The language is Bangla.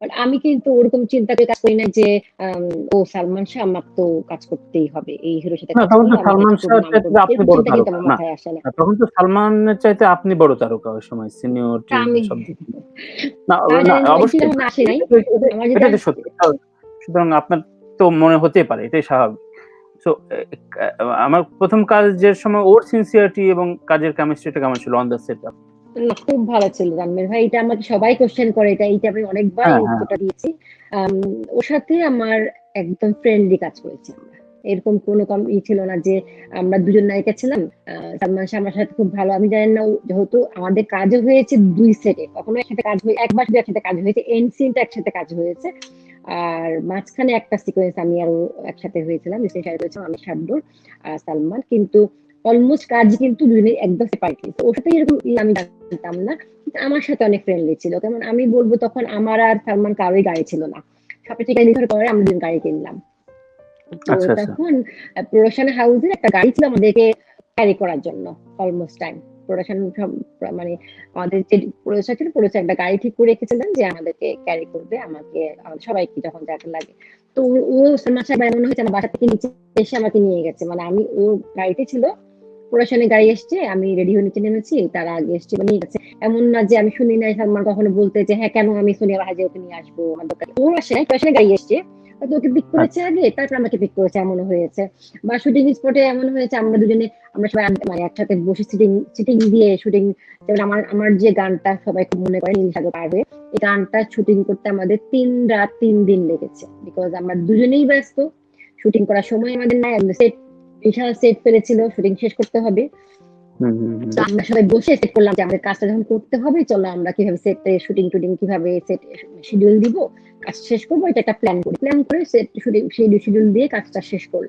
বাট আমি কিন্তু ওরকম চিন্তা করে কাজ করি না যে আম ও সালমান শাহ, আমার তো কাজ করতেই হবে। এই হিরোর সাথে না, কাজ তখন করলে তো আমার সালমান হয়তো খুব শাহর নাম চাইতে করবে। আপনি এরকম বড় চিন্তা কিন্তু তারকা। আমার না, মাথায় আসে না। তখন তো সালমানের চাইতে আপনি বড় তারকা ওই সময়, তা সিনিয়রিটি আমি সব দিক থেকে। না, আমি না জানি না, এই চিন্তা অবশ্যই ভাবনা আসে নাই। আমার যেটা এটাই তো সত্যি। সুতরাং আপনার তো মনে হতেই পারে, এটাই স্বাভাবিক। সো আমার ১ম কাজের সময় ওর সিনসিয়ারিটি এবং কাজের কেমিস্ট্রিটা কেমন ছিল অন দ্য সেট আপ? না, খুব ভালো ছিল রানবীর ভাই। এটা আমাকে সবাই কোয়েশ্চেন করে। এইটা আমি অনেকবার এই হ্যাঁ, হ্যাঁ। উত্তরটা দিয়েছি। আম ওর সাথে আমার একদম ফ্রেন্ডলি কাজ করেছি আমরা। এরকম কোনো ছিল না যে আমরা দুজন নায়িকা ছিলাম। সালমান শাহ আমার সাথে খুব ভালো। আমি জানি না, যেহেতু আমাদের কাজও হয়েছে ২ সেটে। কখনো একসাথে কাজ হয়ে একবার শুধু একসাথে কাজ হয়েছে। এন্ড সিনটা একসাথে কাজ হয়েছে। আর মাঝখানে একটা সিকোয়েন্স আমি আর ও একসাথে হয়েছিলাম। রিসেন্ট শাড়ি করেছিলাম আমি, শাবনূর আর সালমান। কিন্তু অলমোস্ট কাজ কিন্তু দুজনেই একদম সেপারেটলি। ওর সাথে এরকম আমি জানতাম না। কিন্তু আমার সাথে অনেক ফ্রেন্ডলি ছিল। যেমন আমি বলব, তখন আমার আর সালমান কারোই গাড়ি ছিল না। সবকিছু টিকা নির্ভর করে আমরা দুজন গাড়ি কিনলাম। তো আচ্ছা, আচ্ছা। তখন প্রোডাকশন হাউসের একটা গাড়ি ছিল আমাদেরকে ক্যারি করার জন্য অলমোস্ট টাইম। প্রোডাকশন সব মানে আমাদের যে প্রোডিউসার ছিল, প্রোডিউসার একটা গাড়ি ঠিক করে রেখেছিলেন যে আমাদেরকে ক্যারি করবে, আমাকে আমাদের সবাইকে যখন যাকে লাগে। তো ও সালমান সাহেব এমন হয়েছে আমার বাসা থেকে নিচে এসে আমাকে নিয়ে গেছে। মানে আমি ও গাড়িতে ছিল, প্রোডাকশনের গাড়ি এসছে, আমি রেডি হয়ে নিচে নেমেছি, তারা আগে এসছে বা নিয়ে গেছে। এমন না যে আমি শুনি নাই সালমান কখনো বলতে যে হ্যাঁ কেন আমি সোনিয়া বাহাজে ওকে নিয়ে আসবো আমার দরকার। ও আসে নাই, প্রোডাকশনের গাড়ি এসছে, হয়তো ওকে পিক করেছে আচ্ছা, আগে, তারপর আমাকে পিক করেছে, এমনও হয়েছে। বা শুটিং স্পটে এমন হয়েছে আমরা দুজনে, আমরা সবাই মানে একসাথে বসে সিটিং সিটিং দিয়ে শুটিং। যেমন আমার আমার যে গানটা সবাই খুব মনে করে নীল সাগর পার হয়ে, এই গানটা শুটিং করতে আমাদের ৩ রাত ৩ দিন লেগেছে। বিকজ আমরা দুজনেই ব্যস্ত, শুটিং করার সময় আমাদের নাই। সেট বিশাল সেট ফেলেছিল, শুটিং শেষ করতে হবে। হুম, হুম, হুম। তো আমরা সবাই বসে সেট করলাম যে আমাদের কাজটা যখন করতে হবে, চলো আমরা কিভাবে সেটে শুটিং টুটিং কিভাবে সেট শিডিউল দিব, কাজ শেষ করবো, এটা একটা প্ল্যান করি। প্ল্যান করে সেট শুটিং শিডিউল দিয়ে কাজটা শেষ করলাম।